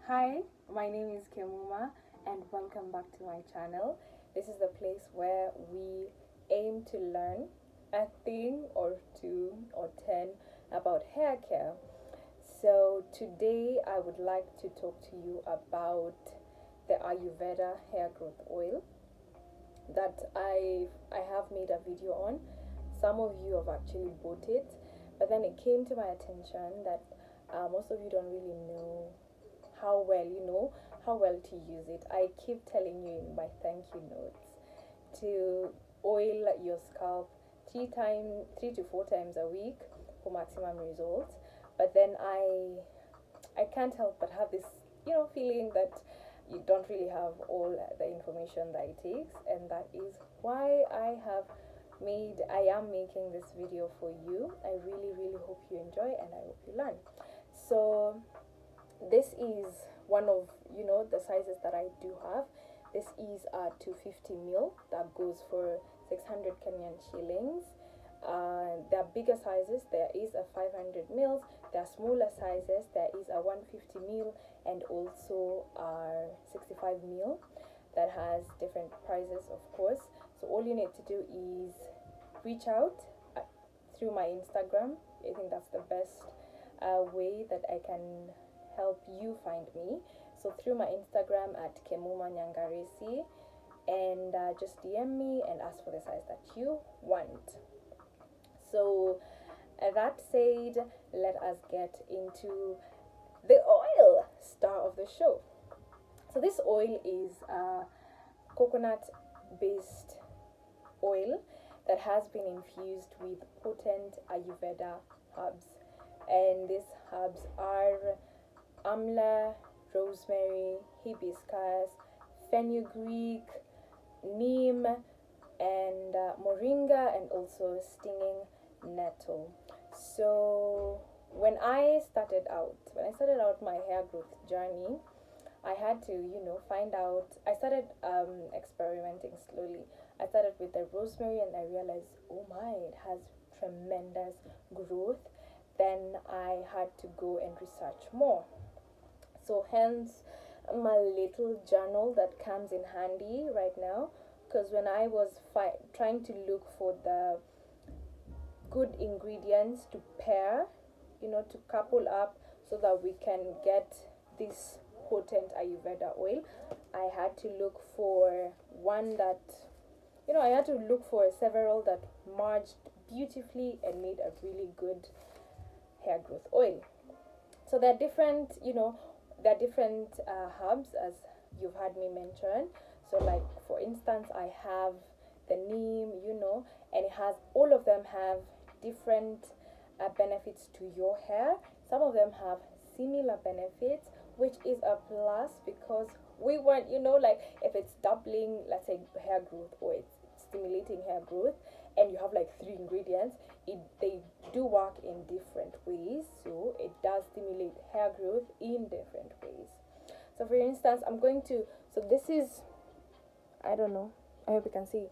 Hi, my name is Kemuma and welcome back to my channel. This is the place where we aim to learn a thing or two or 10 about hair care. So today I would like to talk to you about the Ayurveda hair growth oil that I have made a video on. Some of you have actually bought it, but then it came to my attention that most of you don't really know how well to use it. I keep telling you in my thank you notes to oil your scalp three to four times a week for maximum results. But then I can't help but have this feeling that you don't really have all the information that it takes, and that is why I am making this video for you. I really hope you enjoy and I hope you learn. So this is one of the sizes that I do have. This is a 250 ml that goes for 600 Kenyan shillings. There are bigger sizes. There is a 500 ml. There are smaller sizes. There is a 150 ml and also a 65 ml that has different prices, of course. So all you need to do is reach out through my Instagram. I think that's the best way that I can help you find me. So through my Instagram at Kemuma Nyangaresi, and just DM me and ask for the size that you want. So that said, let us get into the oil star of the show. So this oil is a coconut based oil that has been infused with potent Ayurveda herbs, and these herbs are amla, rosemary, hibiscus, fenugreek, neem, and moringa, and also stinging nettle. So when I started out my hair growth journey, I had to find out. I started experimenting slowly. I started with the rosemary and I realized, oh my, it has tremendous growth. Then I had to go and research more. So hence my little journal that comes in handy right now, because when I was trying to look for the good ingredients to pair, to couple up so that we can get this potent Ayurveda oil, I had to look for one that, I had to look for several that merged beautifully and made a really good hair growth oil. So there are different, herbs, as you've had me mention. So like for instance, I have the neem, and all of them have different benefits to your hair. Some of them have similar benefits, which is a plus, because we want, like if it's doubling, let's say hair growth, or it's stimulating hair growth, and you have like three ingredients, they do work in different ways. So it does stimulate hair growth in different ways. So for instance, this is, I don't know, I hope you can see.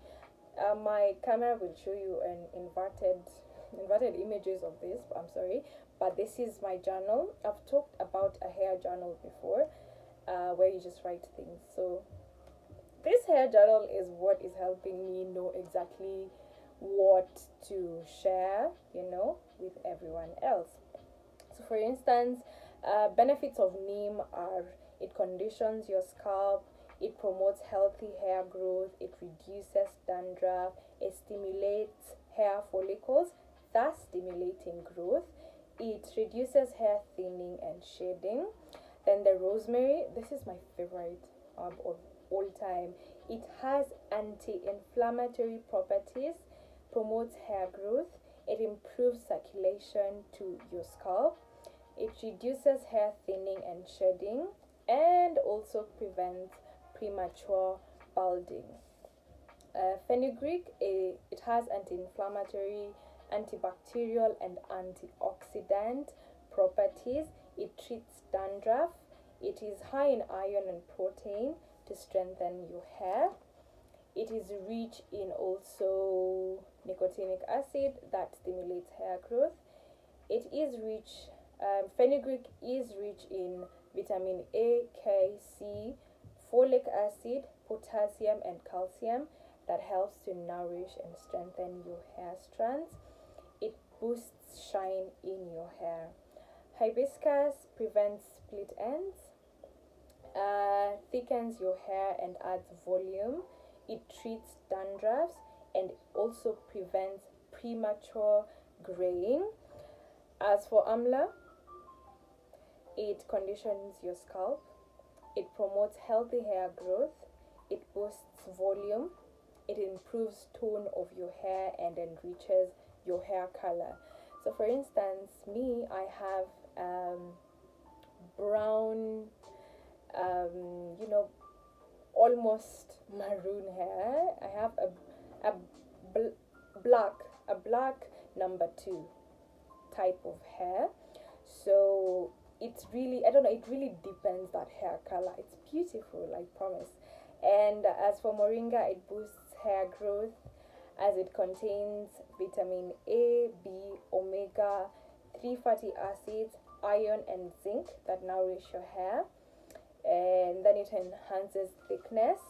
My camera will show you an inverted images of this. I'm sorry, but this is my journal. I've talked about a hair journal before, where you just write things. So this hair journal is what is helping me know exactly what to share, with everyone else. So for instance, benefits of neem are: it conditions your scalp, it promotes healthy hair growth, it reduces dandruff, it stimulates hair follicles, thus stimulating growth, it reduces hair thinning and shedding. Then the rosemary, this is my favorite herb of all time. It has anti-inflammatory properties, promotes hair growth, it improves circulation to your scalp, it reduces hair thinning and shedding, and also prevents premature balding. Fenugreek, it has anti-inflammatory, antibacterial, and antioxidant properties. It treats dandruff. It is high in iron and protein to strengthen your hair. It is rich in also nicotinic acid that stimulates hair growth. It is rich Fenugreek is rich in vitamin A, K, C, folic acid, potassium, and calcium that helps to nourish and strengthen your hair strands. It boosts shine in your hair. Hibiscus prevents split ends, thickens your hair and adds volume. It treats dandruffs and also prevents premature graying. As for amla, it conditions your scalp. It promotes healthy hair growth. It boosts volume. It improves tone of your hair and enriches your hair color. So for instance, me, I have brown, almost maroon hair. I have a black number 2 type of hair. So it's really, I don't know, it really deepens that hair color. It's beautiful, I promise. And as for moringa, it boosts hair growth as it contains vitamin A, B, omega 3 fatty acids, iron, and zinc that nourish your hair. And then it enhances thickness.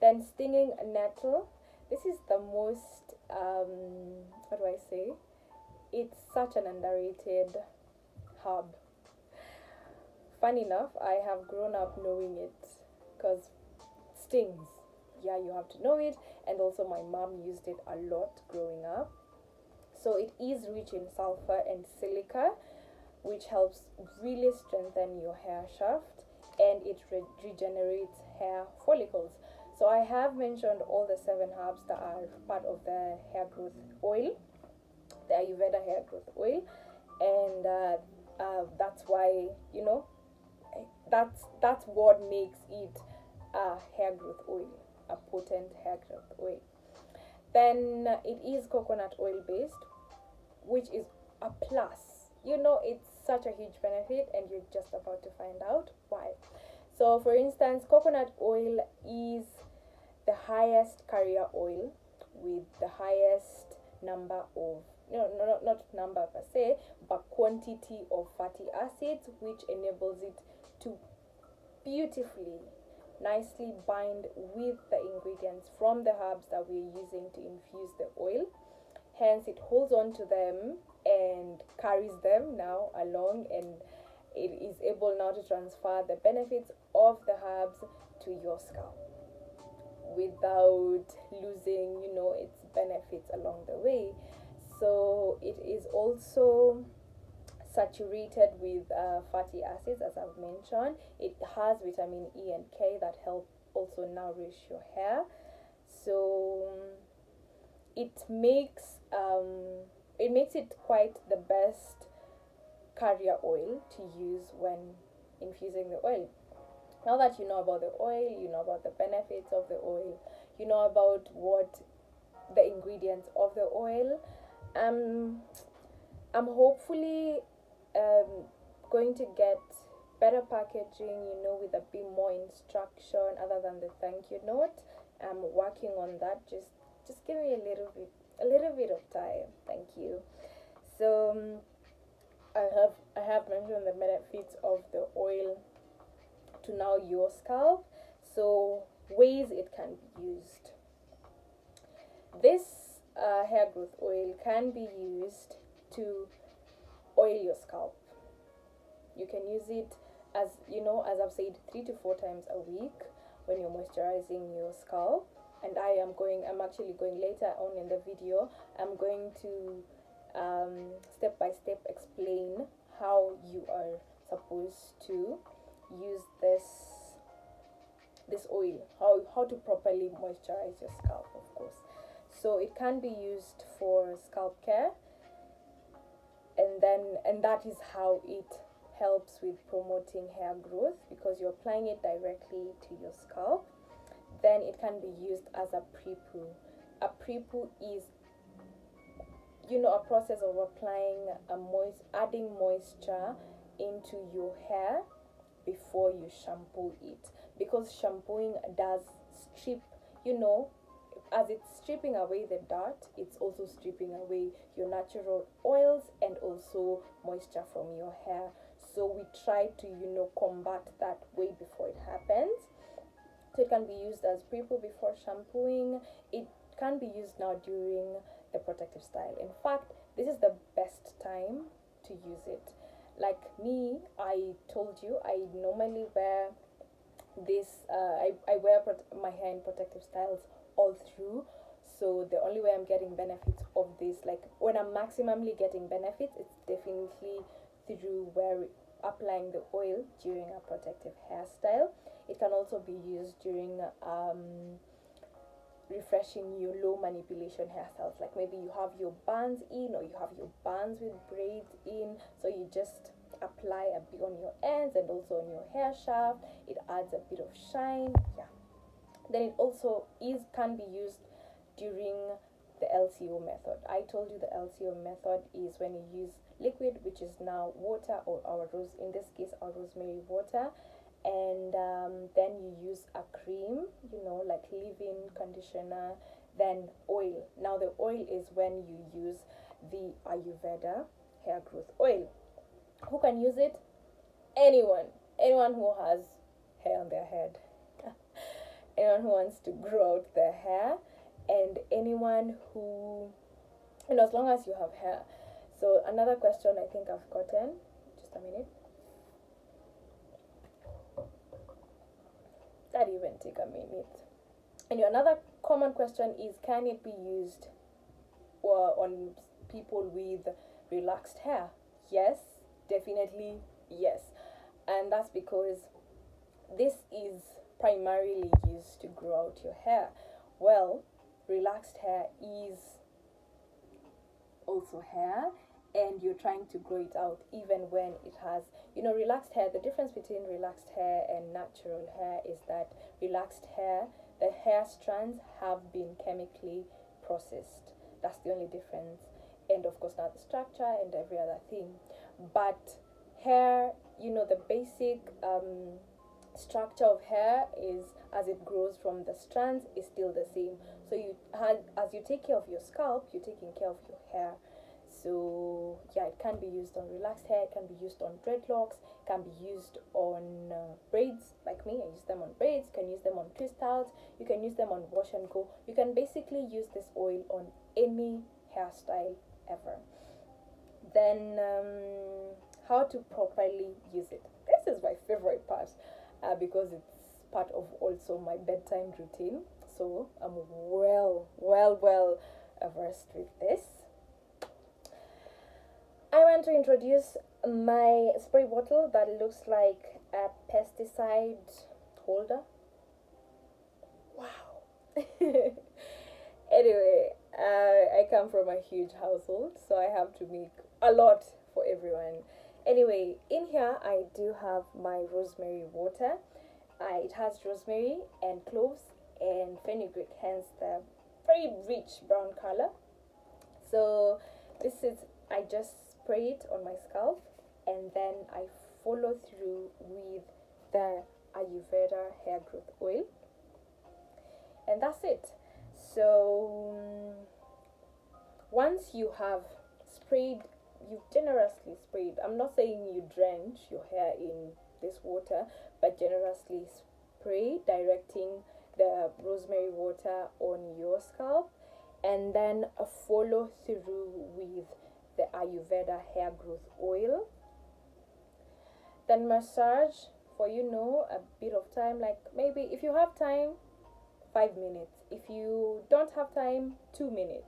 Then stinging nettle, this is the most how do I say, it's such an underrated herb. Fun enough, I have grown up knowing it because stings, yeah, you have to know it. And also my mom used it a lot growing up. So it is rich in sulfur and silica, which helps really strengthen your hair shaft, and it regenerates hair follicles. So I have mentioned all the 7 herbs that are part of the hair growth oil, the Ayurveda hair growth oil. And that's why, that's what makes it a hair growth oil, a potent hair growth oil. Then it is coconut oil based, which is a plus. It's such a huge benefit, and you're just about to find out why. So for instance, coconut oil is the highest carrier oil with the highest number of, not number per se, but quantity of fatty acids, which enables it to beautifully, nicely bind with the ingredients from the herbs that we're using to infuse the oil. Hence, it holds on to them and carries them now along, and it is able now to transfer the benefits of the herbs to your scalp without losing, its benefits along the way. So it is also saturated with fatty acids, as I've mentioned. It has vitamin E and K that help also nourish your hair. So it makes it quite the best carrier oil to use when infusing the oil. Now that you know about the oil, you know about the benefits of the oil, you know about what the ingredients of the oil, I'm hopefully going to get better packaging, with a bit more instruction other than the thank you note. I'm working on that. Just give me a little bit of time. Thank you. So I have mentioned the benefits of the oil to now your scalp. So ways it can be used. This hair growth oil can be used to oil your scalp. You can use it as I've said, 3 to 4 times a week when you're moisturizing your scalp. And I'm actually going later on in the video, I'm going to step by step explain how you are supposed to use this oil, how to properly moisturize your scalp, of course. So it can be used for scalp care, and that is how it helps with promoting hair growth, because you're applying it directly to your scalp. Then it can be used as a prepoo. A prepoo is a process of applying adding moisture into your hair before you shampoo it, because shampooing does strip, as it's stripping away the dirt, it's also stripping away your natural oils and also moisture from your hair. So we try to, combat that way before it happens. So it can be used as Prepoo before shampooing. It can be used now during the protective style. In fact, this is the best time to use it. Like me, I told you, I normally wear this, I wear my hair in protective styles all through. So the only way I'm getting benefits of this, like when I'm maximally getting benefits, it's definitely through applying the oil during a protective hairstyle. It can also be used during refreshing your low manipulation hairstyles, like maybe you have your bands in or you have your bands with braids in, so you just apply a bit on your ends and also on your hair shaft. It adds a bit of shine. Yeah. Then it also can be used during the LCO method. I told you the LCO method is when you use liquid, which is now water, or in this case our rosemary water, and then you use a cream, like leave-in conditioner, then oil. Now the oil is when you use the Ayurveda hair growth oil. Who can use it? Anyone who has hair on their head, anyone who wants to grow out their hair, and anyone who, as long as you have hair. So another question I think I've gotten, just a minute, that even take a minute. And another common question is, can it be used on people with relaxed hair? Yes, definitely yes. And that's because this is primarily used to grow out your hair. Well, relaxed hair is also hair, and you're trying to grow it out even when it has, relaxed hair. The difference between relaxed hair and natural hair is that relaxed hair, the hair strands have been chemically processed. That's the only difference. And of course now the structure and every other thing. But hair, the basic structure of hair is, as it grows from the strands, is still the same. So as you take care of your scalp, you're taking care of your hair. So yeah, it can be used on relaxed hair, it can be used on dreadlocks, it can be used on braids. Like me, I use them on braids. You can use them on twist outs, you can use them on wash and go. You can basically use this oil on any hairstyle ever. Then how to properly use it. This is my favorite part, because it's part of also my bedtime routine. So I'm well versed with this. I want to introduce my spray bottle that looks like a pesticide holder. Wow. Anyway, I come from a huge household, so I have to make a lot for everyone. Anyway, in here I do have my rosemary water. It has rosemary and cloves and fenugreek, hence the very rich brown color. So I just spray it on my scalp, and then I follow through with the Ayurveda hair growth oil, and that's it. So once you have sprayed, you've generously sprayed, I'm not saying you drench your hair in this water, but generously spray, directing the rosemary water on your scalp, and then follow through with the Ayurveda hair growth oil. Then massage for a bit of time, like maybe if you have time, 5 minutes. If you don't have time, 2 minutes.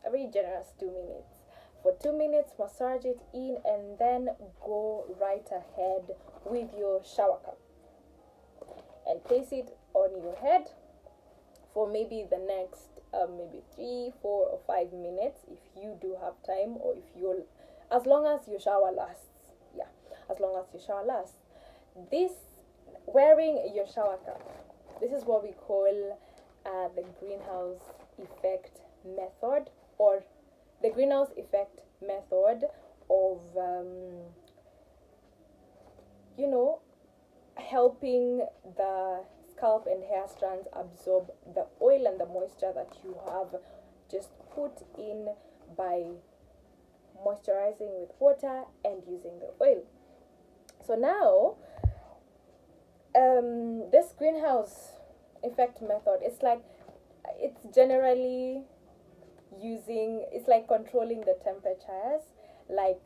A very generous 2 minutes. For 2 minutes, massage it in, and then go right ahead with your shower cap and place it on your head for maybe the next maybe 3, 4, or 5 minutes if you do have time, or as long as your shower lasts. Yeah, as long as your shower lasts. This, wearing your shower cap, this is what we call the greenhouse effect method, or the greenhouse effect method of helping the scalp and hair strands absorb the oil and the moisture that you have just put in by moisturizing with water and using the oil. So now, this greenhouse effect method, it's generally it's like controlling the temperatures like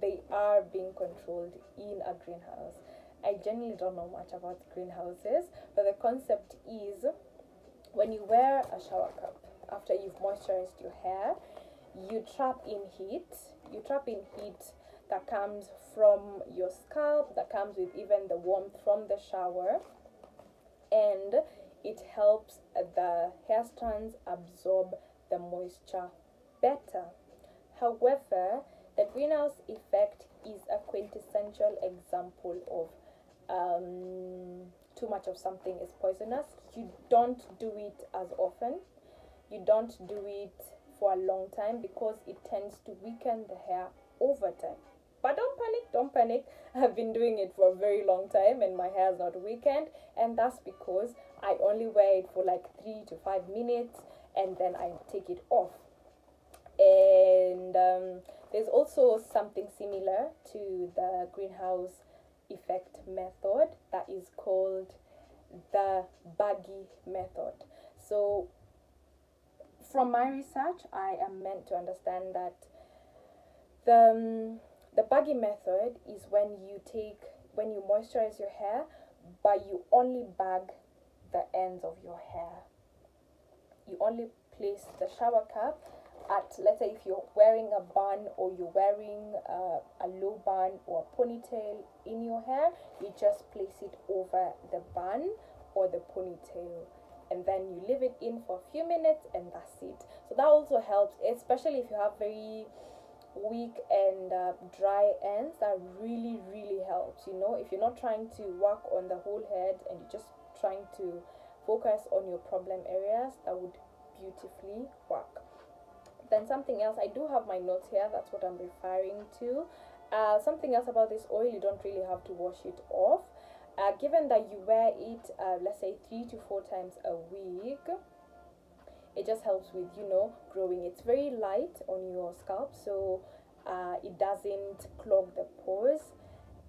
they are being controlled in a greenhouse. I generally don't know much about greenhouses, but the concept is when you wear a shower cap after you've moisturized your hair, you trap in heat. You trap in heat that comes from your scalp, that comes with even the warmth from the shower, and it helps the hair strands absorb the moisture better. However, the greenhouse effect is a quintessential example of too much of something is poisonous. You don't do it as often. You don't do it for a long time because it tends to weaken the hair over time. But don't panic. I've been doing it for a very long time and my hair is not weakened, and that's because I only wear it for like 3 to 5 minutes and then I take it off. And there's also something similar to the greenhouse effect method that is called the Buggy Method. So from my research, I am meant to understand that the Buggy Method is when you moisturize your hair, but you only bag the ends of your hair. You only place the shower cap at, let's say if you're wearing a bun or you're wearing a low bun or a ponytail in your hair, you just place it over the bun or the ponytail, and then you leave it in for a few minutes and that's it. So that also helps, especially if you have very weak and dry ends. That really helps, if you're not trying to work on the whole head and you're just trying to focus on your problem areas, that would beautifully work. Then something else, I do have my notes here, that's what I'm referring to. Something else about this oil, you don't really have to wash it off. Given that you wear it, let's say 3 to 4 times a week, it just helps with, growing. It's very light on your scalp, so it doesn't clog the pores.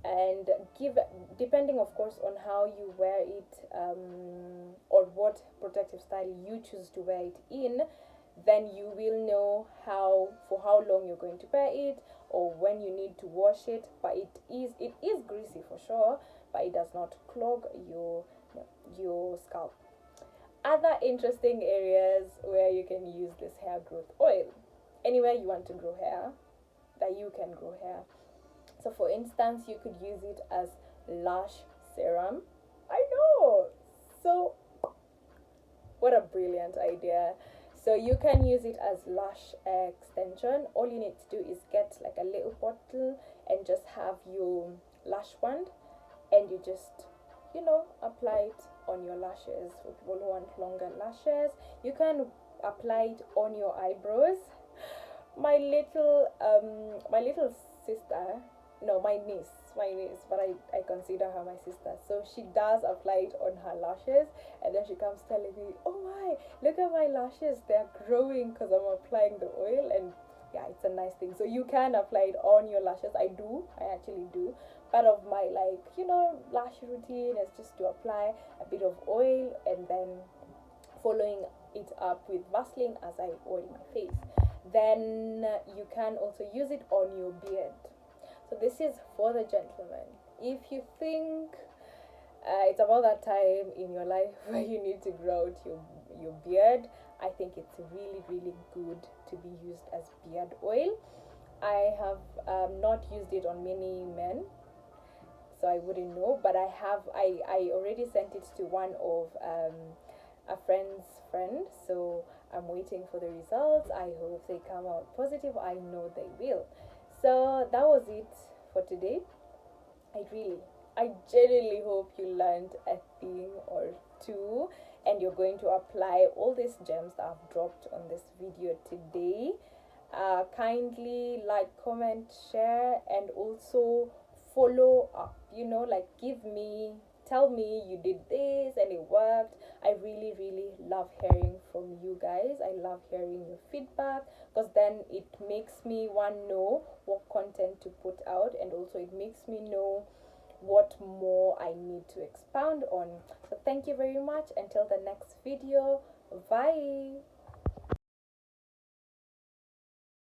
And depending of course on how you wear it, or what protective style you choose to wear it in, then you will know for how long you're going to wear it or when you need to wash it. But it is greasy for sure, but it does not clog your scalp. Other interesting areas where you can use this hair growth oil, anywhere you want to grow hair, that you can grow hair. So for instance, you could use it as lash serum. I know, so what a brilliant idea. So you can use it as lash extension. All you need to do is get like a little bottle and just have your lash wand, and you just apply it on your lashes. For people who want longer lashes, you can apply it on your eyebrows. My little sister, no, my niece, but I consider her my sister. So she does apply it on her lashes, and then she comes telling me, oh my, look at my lashes, they're growing because I'm applying the oil. And yeah, it's a nice thing. So you can apply it on your lashes. I actually do. Part of my lash routine is just to apply a bit of oil and then following it up with Vaseline as I oil my face. Then you can also use it on your beard. So this is for the gentleman. If you think it's about that time in your life where you need to grow out your beard, I think it's really good to be used as beard oil. I have not used it on many men, so I wouldn't know, but I already sent it to one of a friend's friend, so I'm waiting for the results. I hope they come out positive. I know they will. So that was it for today. I genuinely hope you learned a thing or two and you're going to apply all these gems that I've dropped on this video today. Kindly like, comment, share, and also follow up. Give me tell me you did this and it worked. I really, really love hearing from you guys. I love hearing your feedback, because then it makes me one know what content to put out, and also it makes me know what more I need to expound on. So thank you very much. Until the next video, bye.